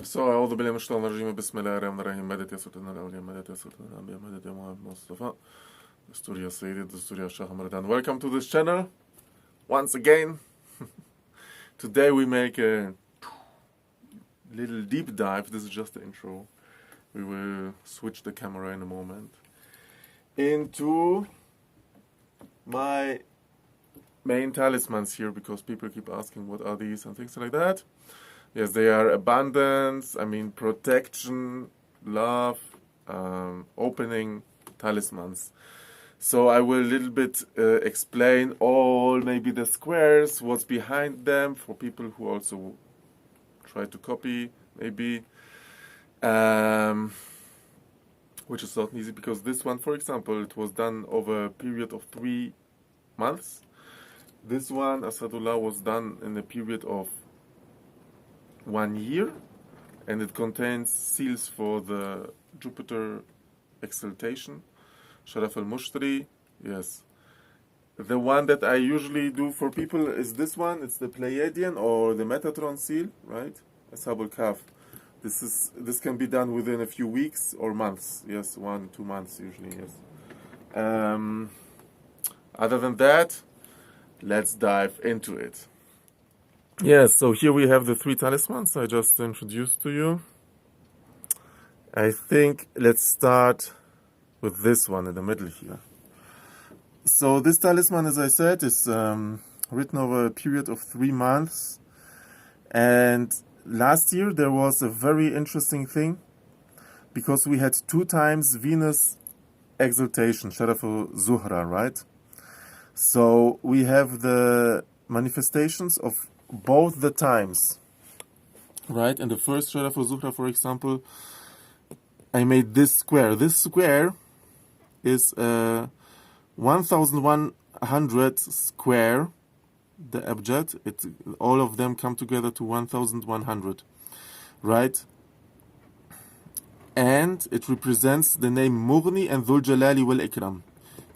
So, أعوذ بالله من الشيطان الرجيم بسم الله الرحمن الرحيم مدد يا سلطان الأولياء مدد يا سلطان الأنبياء مدد يا محمد مصطفى دستور يا سيدي دستور يا شيخ مردان. Welcome to this channel once again. Today we make a little deep dive. This is just the intro. We will switch the camera in a moment into my main talismans here, because people keep asking what are these and things like that. Yes, they are abundance, protection, love, opening talismans. So I will a little bit explain all maybe the squares, what's behind them, for people who also try to copy maybe, which is not easy, because this one, for example, it was done over a period of 3 months. This one, Asadullah, was done in a period of 1 year, and it contains seals for the Jupiter exaltation, Sharaf al-Mushtari. Yes, the one that I usually do for people is this one. It's the Pleiadian or the Metatron seal, right? Ashab al-Kahf. This can be done within a few weeks or months. Yes, 1-2 months usually. Yes. Other than that, let's dive into it. Yes, so here we have the 3 talismans I just introduced to you. I think let's start with this one in the middle here. So this talisman, as I said, is written over a period of 3 months. And last year there was a very interesting thing, because we had 2 times Venus exaltation, Sharaf al-Zuhra, right? So we have the manifestations of both the times, right? In the first Sharaf al-Zuhra, for example, I made this square. This square is 1100 square, the abjad. All of them come together to 1100, right? And it represents the name Mughni and Dhul Jalali wal Ikram.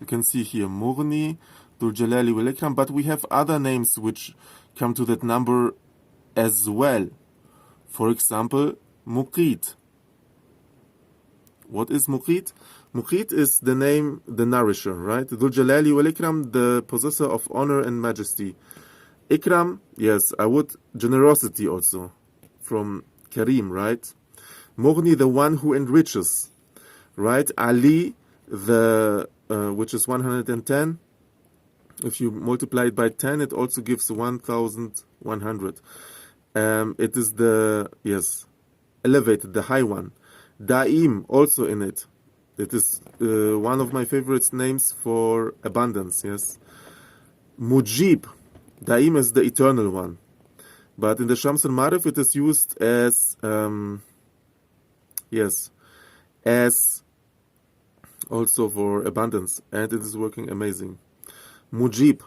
You can see here Mughni, Dhul Jalali wal Ikram, but we have other names which come to that number as well. For example, Muqit. What is Muqit? Muqit is the name, the nourisher, right? Dhul Jalali wal Ikram, the possessor of honor and majesty. Ikram, yes, generosity also, from Karim, right? Mughni, the one who enriches, right? Ali, which is 110. If you multiply it by 10, it also gives 1100. It is elevated, the high one. Daim, also in it. It is one of my favorite names for abundance, yes. Mujib, Daim is the eternal one. But in the Shams al-Marif, it is used as, as also for abundance. And it is working amazing. Mujib,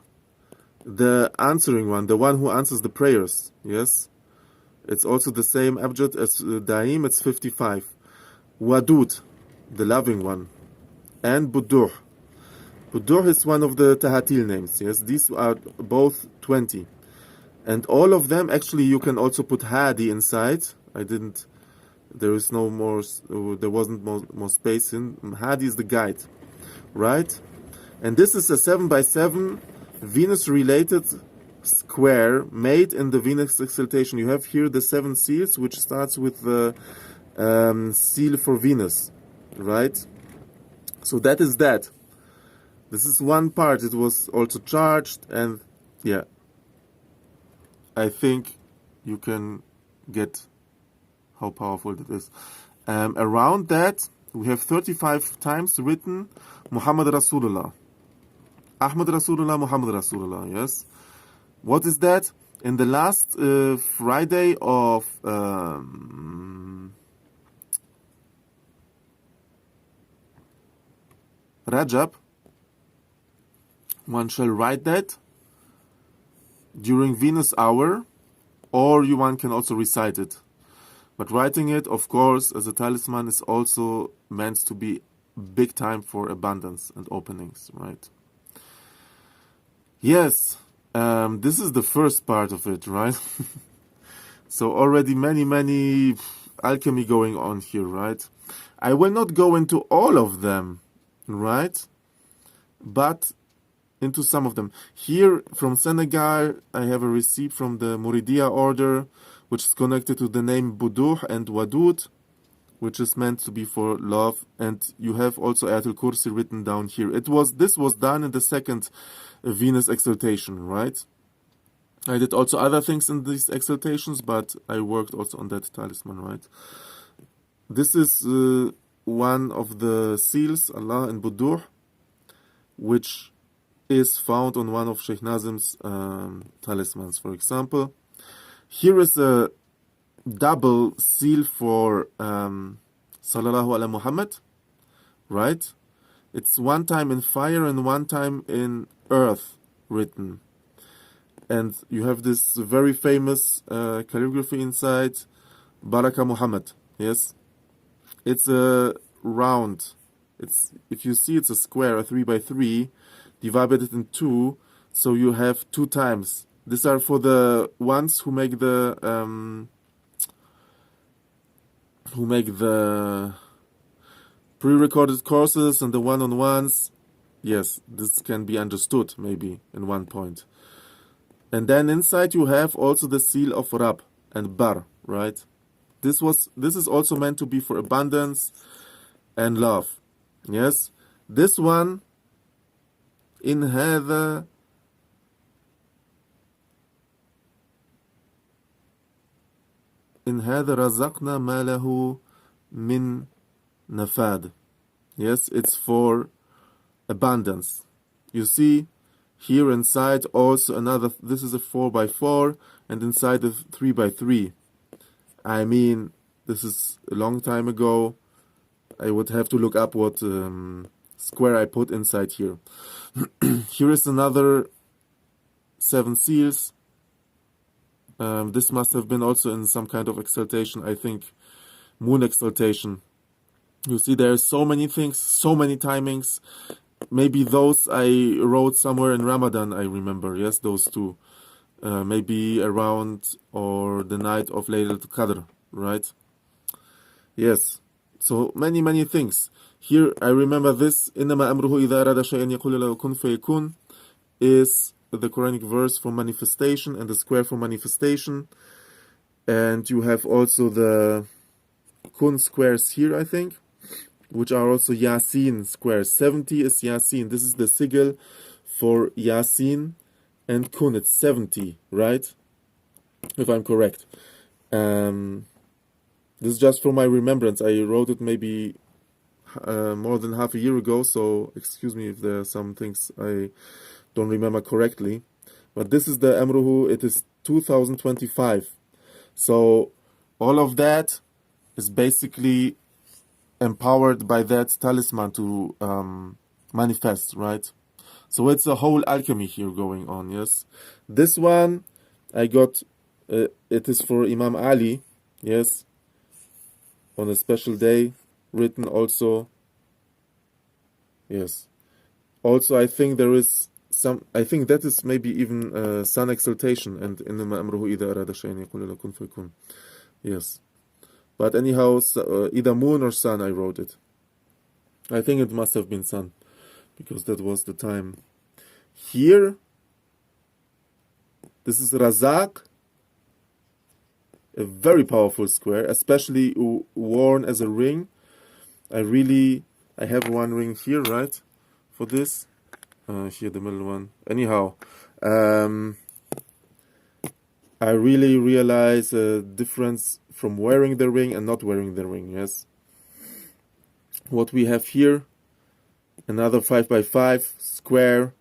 the answering one, the one who answers the prayers, yes. It's also the same abjad as Daim, it's 55. Wadud, the loving one. And Buduh. Buduh is one of the Tahatil names, yes. These are both 20. And all of them, actually, you can also put Hadi inside. There wasn't more space in. Hadi is the guide, right? And this is a 7x7 Venus-related square made in the Venus exaltation. You have here the 7 seals, which starts with the seal for Venus, right? So that is that. This is one part. It was also charged, and yeah, I think you can get how powerful it is. Around that, we have 35 times written Muhammad Rasulullah. Ahmad Rasulullah, Muhammad Rasulullah, yes. What is that? In the last Friday of Rajab, one shall write that during Venus hour, or one can also recite it. But writing it, of course, as a talisman is also meant to be big time for abundance and openings, right? Yes, this is the first part of it, right? So already many alchemy going on here, right? I will not go into all of them, right? But into some of them. Here from Senegal, I have a receipt from the Muridiya order, which is connected to the name Buduh and Wadud, which is meant to be for love. And you have also Ayatul Kursi written down here. This was done in the second Venus exaltation, right? I did also other things in these exaltations, but I worked also on that talisman, right? This is one of the seals, Allah and Buduh, which is found on one of Sheikh Nazim's talismans, for example. Here is a double seal for Sallallahu Ala Muhammad, right? It's one time in fire and one time in earth written. And you have this very famous calligraphy inside, Baraka Muhammad, yes? It's a round. If you see, it's a square, a 3 by 3, divided in 2, so you have 2 times. These are for the ones who make the pre-recorded courses and the one-on-ones. Yes, this can be understood maybe in one point. And then inside you have also the seal of Rab and Bar, right? This is also meant to be for abundance and love. Yes, this one in هذا رزقنا ما له من نفاد. Yes, it's for abundance. You see here inside also another, this is a 4 by 4 and inside a 3 by 3. I mean, this is a long time ago. I would have to look up what square I put inside here. Here is another 7 seals. This must have been also in some kind of exaltation, I think, moon exaltation. You see, there are so many things, so many timings. Maybe those I wrote somewhere in Ramadan, I remember. Yes, those 2. Maybe around or the night of Laylatul Qadr, right? Yes. So many things. Here I remember this, إِنَّمَا أَمْرُهُ إِذَا أَرَادَ شَيْئًا يَقُولُ لَهُ كُنْ فَيَكُونُ, is the Quranic verse for manifestation and the square for manifestation. And you have also the Kun squares here, I think, which are also Yasin squares. 70 is Yasin. This is the sigil for Yasin and Kun. It's 70, right? If I'm correct. This is just from my remembrance. I wrote it maybe more than half a year ago, so excuse me if there are some things I don't remember correctly. But this is the Amruhu. It is 2025. So all of that is basically empowered by that talisman to manifest, right? So it's a whole alchemy here going on, yes? This one I got, it is for Imam Ali, yes? On a special day, written also, yes. Also, I think there is some, I think that is maybe even sun exaltation, and إِنَّمَا أَمْرُهُ إِذَا أَرَادَ شَيْئًا يَقُولُ لَهُ كُنْ فَيَكُونُ. Yes. But anyhow, either moon or sun, I wrote it. I think it must have been sun, because that was the time. Here, this is Razak, a very powerful square, especially worn as a ring. I have one ring here, right? For this. Here, the middle one. Anyhow, I really realize a difference from wearing the ring and not wearing the ring, yes? What we have here, another 5 by 5 square,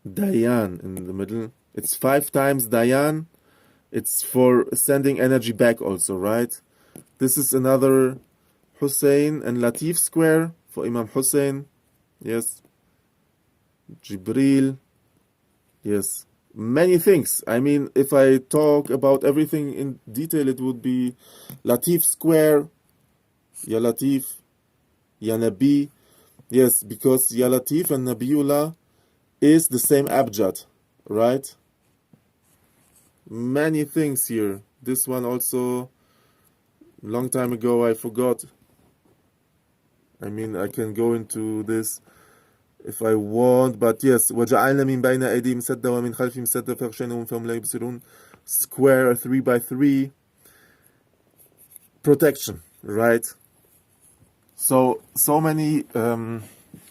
Dayan in the middle. It's 5 times Dayan. It's for sending energy back also, right? This is another Hussein and Latif square for Imam Hussein. Yes. Jibril. Yes. Many things. I mean, if I talk about everything in detail, it would be Latif square, Ya Latif, Ya Nabi. Yes, because Ya Latif and Nabiullah is the same abjad, right? Many things here. This one also Long time ago, I forgot. I mean, I can go into this if I want, but yes. وَجَعَلْنَا مِنْ بَيْنَ أَيْدِيهِمْ سَدًّا وَمِنْ خَلْفِهِمْ سَدًّا فَأَغْشَيْنَاهُمْ فَهُمْ لَا يُبْصِرُونَ. Square 3 by 3 protection, right? So many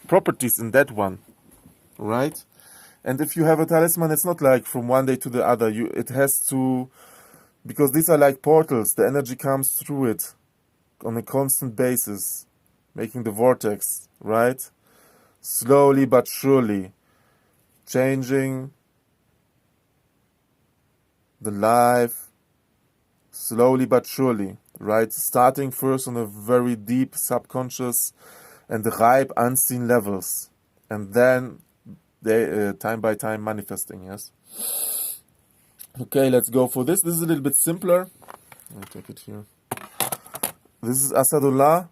properties in that one, right? And if you have a talisman, it's not like from one day to the other. It has to, because these are like portals. The energy comes through it on a constant basis, making the vortex, right? Slowly but surely, changing the life, slowly but surely, right? Starting first on a very deep subconscious and the ghayb unseen levels, and then they time by time manifesting. Yes. Okay, let's go for this. This is a little bit simpler. I'll take it here. This is Asadullah.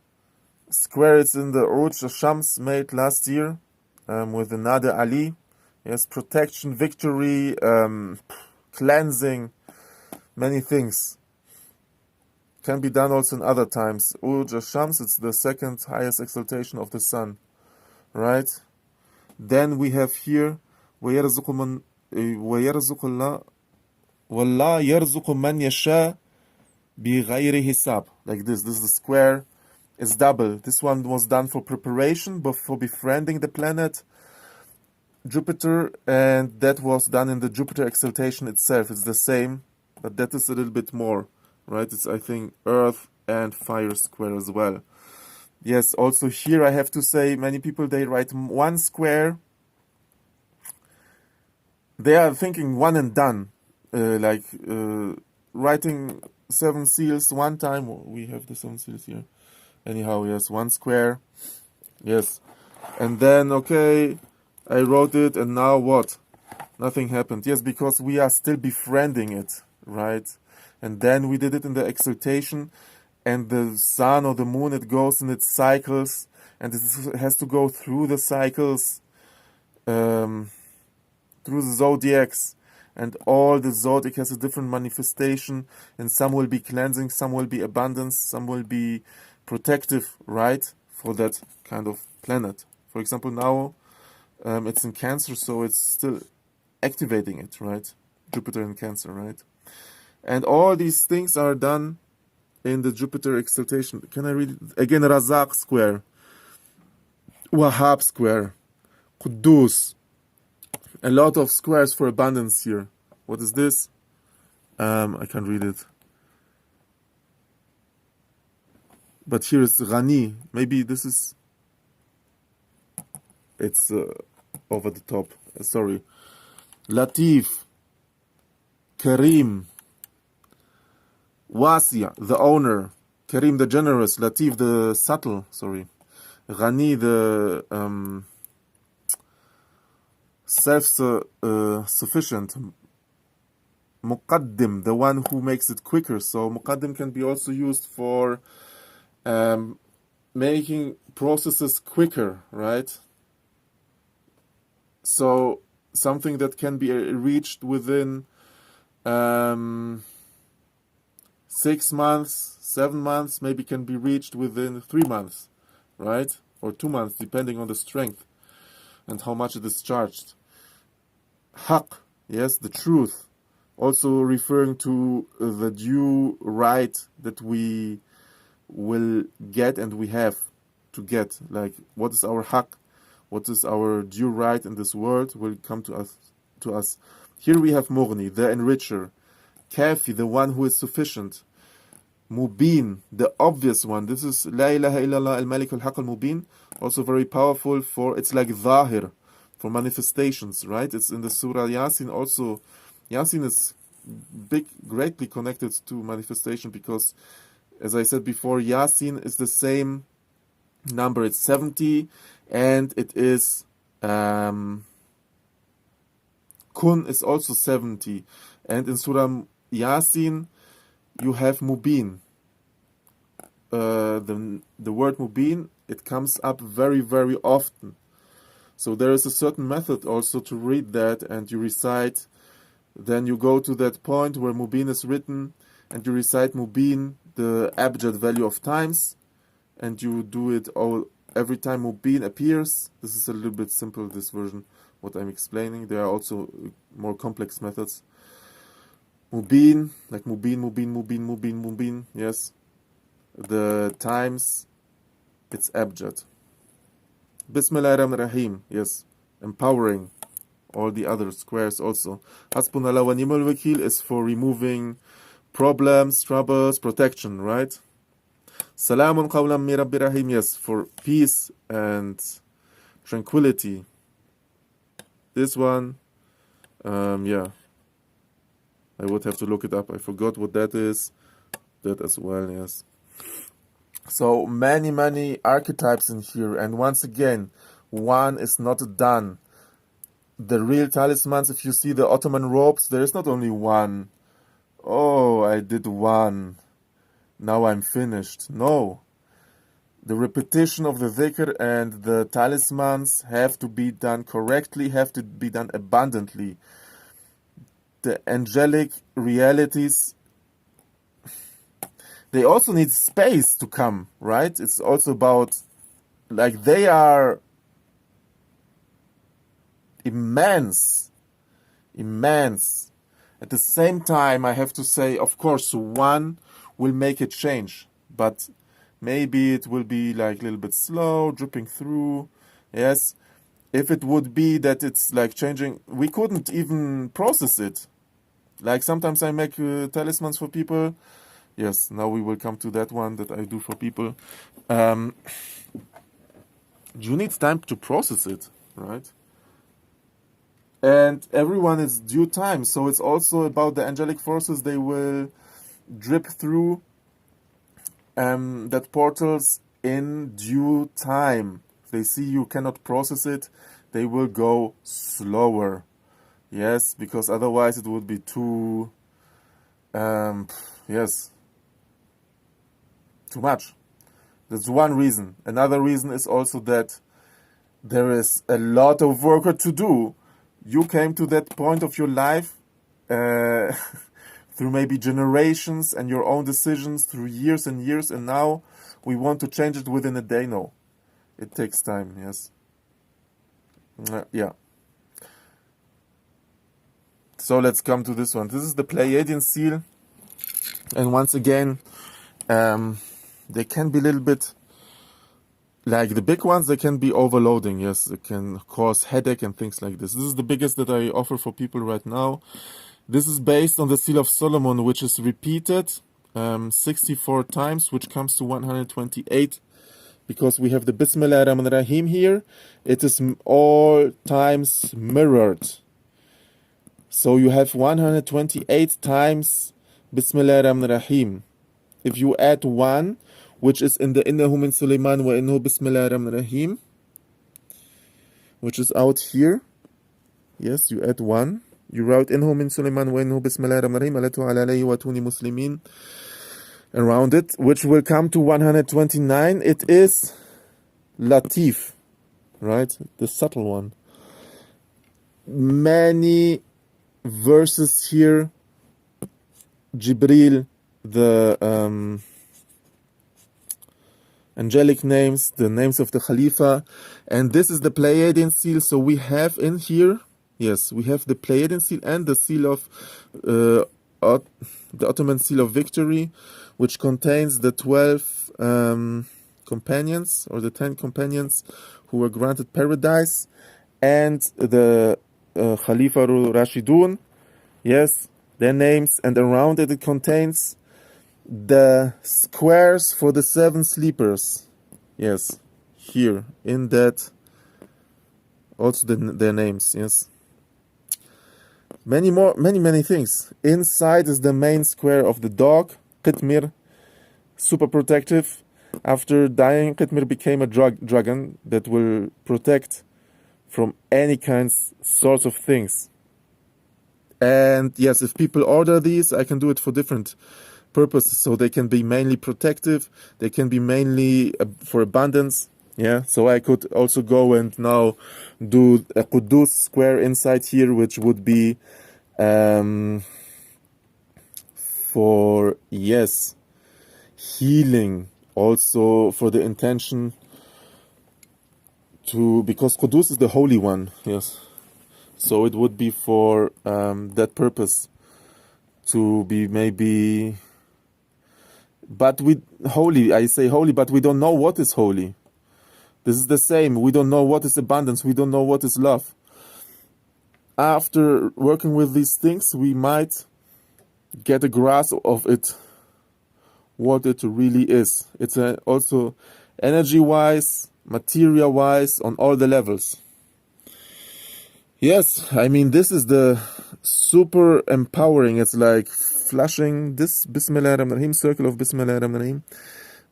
Square is in the Uruj Shams made last year with the Nada Ali. Yes, protection, victory, cleansing, many things. Can be done also in other times. Uruj Shams, it's the second highest exaltation of the sun. Right? Then we have here وَيَرْزُقُ اللَّهُ وَاللَّهُ يَرْزُقُ مَنْ يَشَاءُ بِغَيْرِ حِسَابٍ. Like this. This is the square. It's double. This one was done for preparation, but for befriending the planet Jupiter, and that was done in the Jupiter exaltation itself. It's the same, but that is a little bit more, right? It's, I think, Earth and Fire square as well. Yes, also here I have to say, many people, they write one square. They are thinking one and done, writing 7 seals one time. We have the 7 seals here. Anyhow, yes, one square. Yes. And then, okay, I wrote it, and now what? Nothing happened. Yes, because we are still befriending it, right? And then we did it in the exaltation, and the sun or the moon, it goes in its cycles, and it has to go through the cycles, through the zodiacs, and all the zodiac has a different manifestation, and some will be cleansing, some will be abundance, some will be protective, right, for that kind of planet. For example, now it's in Cancer, so it's still activating it, right? Jupiter in Cancer, right? And all these things are done in the Jupiter exaltation. Can I read it? Again, Razak square, Wahab square, Quddus. A lot of squares for abundance here. What is this? I can't read it. But here is Ghani. Maybe this is... It's over the top. Sorry. Latif. Kareem. Wasia, the owner. Kareem, the generous. Latif, the subtle. Sorry. Ghani, the self-sufficient. Muqaddim, the one who makes it quicker. So Muqaddim can be also used for making processes quicker, right? So something that can be reached within 6 months, 7 months, maybe can be reached within 3 months, right? Or 2 months, depending on the strength and how much it is charged. Haq, yes, the truth. Also referring to the due right that we will get and we have to get. Like, what is our haq? What is our due right in this world will come to us. Here we have Mughni, the enricher. Kafi, the one who is sufficient. Mubin, the obvious one. This is La ilaha illallah al-malik al-haq al-mubin. Also very powerful for, it's like Zahir, for manifestations, right? It's in the Surah Yasin also. Yasin is greatly connected to manifestation because, as I said before, Yasin is the same number. It's 70, and it is Kun is also 70. And in Surah Yasin, you have Mubin. The word Mubin, it comes up very, very often. So there is a certain method also to read that, and you recite. Then you go to that point where Mubin is written, and you recite Mubin the abjad value of times, and you do it all every time mubin appears. This is a little bit simple, this version, what I'm explaining. There are also more complex methods. Mubin, like mubin, yes. The times, it's abjad. Bismillahirrahmanirrahim, yes. Empowering all the other squares also. Hasbunallah wa ni'mal wakil is for removing problems, troubles, protection, right? Salamun qawlan min Rabbir Rahim, yes, for peace and tranquility. This one, yeah, I would have to look it up. I forgot what that is. That as well, yes. So many archetypes in here, and once again, one is not done. The real talismans, if you see the Ottoman ropes, there is not only one. Oh, I did one. Now I'm finished. No. The repetition of the dhikr and the talismans have to be done correctly, have to be done abundantly. The angelic realities, they also need space to come, right? It's also about, like, they are immense. At the same time, I have to say, of course, one will make a change, but maybe it will be like a little bit slow, dripping through. Yes, if it would be that it's like changing, we couldn't even process it. Like sometimes I make talismans for people. Yes, now we will come to that one that I do for people. You need time to process it, right? And everyone is due time, so it's also about the angelic forces. They will drip through that portals in due time. If they see you cannot process it, they will go slower. Yes, because otherwise it would be too, yes, too much. That's one reason. Another reason is also that there is a lot of work to do. You came to that point of your life through maybe generations and your own decisions through years and years, and now we want to change it within a day. No, it takes time, yes. Yeah. So let's come to this one. This is the Pleiadian seal, and once again, they can be a little bit, like the big ones, they can be overloading, yes, it can cause headache and things like this. This is the biggest that I offer for people right now. This is based on the Seal of Solomon, which is repeated 64 times, which comes to 128, because we have the Bismillah Rahman Rahim here. It is all times mirrored. So you have 128 times Bismillah Rahman Rahim. If you add one, which is in the Innahu min Sulaiman wa Innahu Bismillah Rahman Rahim, which is out here. Yes, you add one. You write Innahu min Sulaiman wa Innahu Bismillah Rahman Rahim alatu ala alayhi wa tuni muslimin around it, which will come to 129. It is Latif, right? The subtle one. Many verses here. Jibril, the angelic names, the names of the Khalifa, and this is the Pleiadian seal. So we have in here, yes, we have the Pleiadian seal and the seal of the Ottoman seal of victory, which contains the 12 companions, or the 10 companions who were granted paradise, and the Khalifa Rashidun, yes, their names, and around it contains the squares for the 7 sleepers. Yes, here in that, also their names. Yes, many things. Inside is the main square of the dog, Qitmir, super protective. After dying, Qitmir became a dragon that will protect from any sorts of things. And yes, if people order these, I can do it for different purposes. So they can be mainly protective, they can be mainly for abundance. Yeah, so I could also go and now do a Quddus square inside here, which would be for, yes, healing, also for the intention to, because Qudus is the Holy One, yes. So it would be for that purpose, to be maybe, but we, holy, I say holy, but we don't know what is holy. This is the same, we don't know what is abundance, we don't know what is love. After working with these things, we might get a grasp of it, what it really is. It's also energy-wise, material-wise, on all the levels. Yes, I mean, this is the super empowering. It's like flushing this Bismillah ar-Rahman ar-Rahim, circle of Bismillah ar-Rahman ar-Rahim.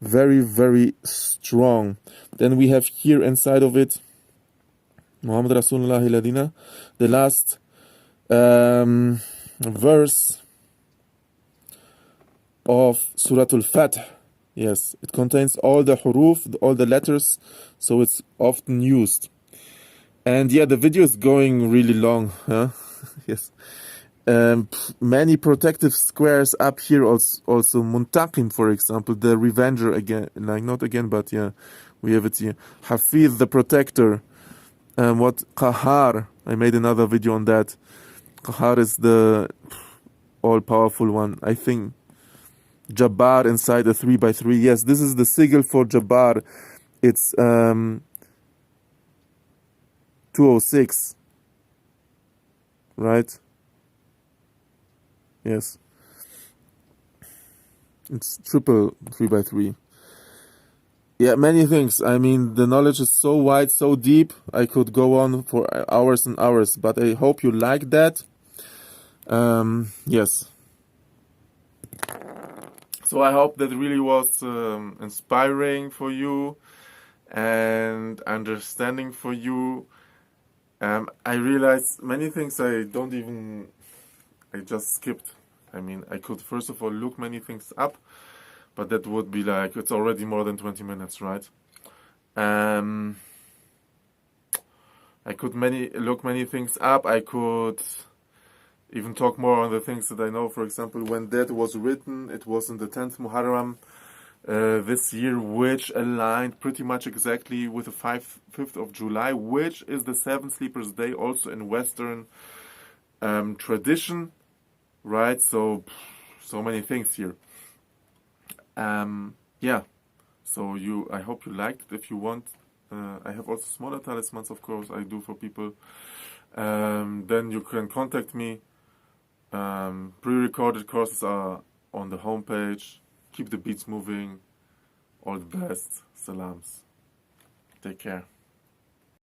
Very, very strong. Then we have here inside of it, Muhammad Rasulullah Ladina, the last verse of Surah Al-Fatih. Yes, it contains all the huruf, all the letters, so it's often used. And yeah, the video is going really long, huh? Yes. Many protective squares up here, also Muntaqim, for example, the revenger again, like not again, but yeah, we have it here. Hafiz, the protector. What Qahar, I made another video on that. Qahar is the all-powerful one. I think Jabbar inside the 3x3. Yes, this is the sigil for Jabbar. It's 206, right? Yes, it's triple 3x3. Yeah, many things. I mean, the knowledge is so wide, so deep, I could go on for hours and hours, but I hope you like that. Yes. So I hope that really was inspiring for you and understanding for you. I realized many things I just skipped. I mean, I could first of all look many things up, but that would be like, it's already more than 20 minutes, right? I could look many things up. I could even talk more on the things that I know. For example, when that was written, it was in the 10th Muharram this year, which aligned pretty much exactly with the 5th of July, which is the 7 Sleepers' Day, also in Western tradition, right? So many things here. Yeah, so I hope you liked it. If you want, I have also smaller talismans, of course, I do for people. Then you can contact me. Pre-recorded courses are on the homepage. Keep the beats moving. All the best. Salams. Take care.